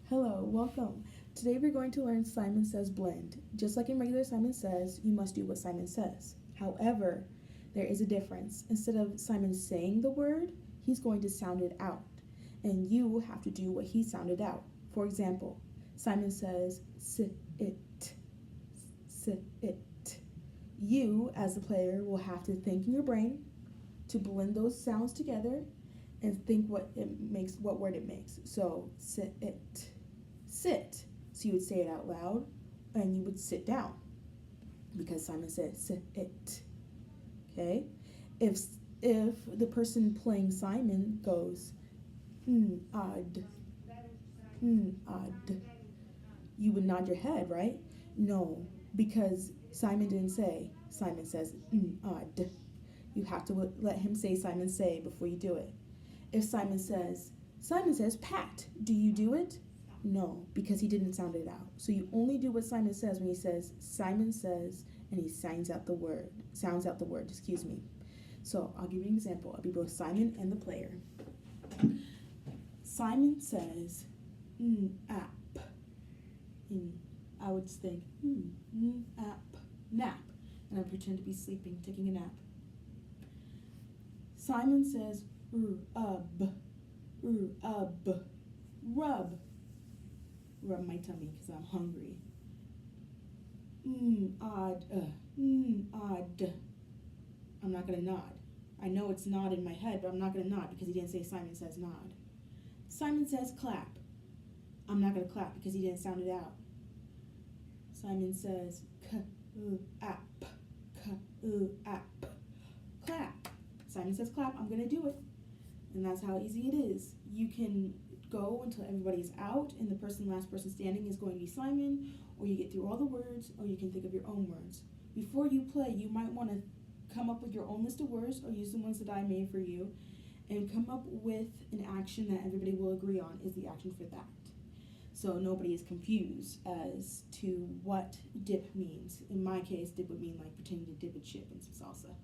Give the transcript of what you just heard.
Hello, welcome. Today we're going to learn Simon Says blend. Just like in regular Simon Says, you must do what Simon says. However, there is a difference. Instead of Simon saying the word, he's going to sound it out. And you have to do what he sounded out. For example, Simon says, sit it, sit it. You, as the player, will have to think in your brain to blend those sounds together and think what word it makes. So, sit it. Sit. So you would say it out loud and you would sit down because Simon said sit it. Okay? If if the person playing Simon goes odd, odd, you would nod your head, right? No, because Simon didn't say. Simon says odd. You have to let him say Simon say before you do it. If Simon says pat, do you do it? No, because he didn't sound it out. So you only do what Simon says when he says Simon says and he sounds out the word, excuse me. So I'll give you an example. I'll be both Simon and the player. Simon says app. I would think app, nap, and I pretend to be sleeping, taking a nap. Simon says rub, rub my tummy because I'm hungry. Odd, odd. I'm not gonna nod. I know it's nod in my head, but I'm not gonna nod because he didn't say Simon says nod. Simon says clap. I'm not gonna clap because he didn't sound it out. Simon says app, app, clap. Simon says clap. I'm gonna do it, and that's how easy it is. You can go until everybody's out and the last person standing is going to be Simon, or you get through all the words, or you can think of your own words. Before you play, you might want to come up with your own list of words or use the ones that I made for you and come up with an action that everybody will agree on is the action for that. So nobody is confused as to what dip means. In my case, dip would mean like pretending to dip a chip in some salsa.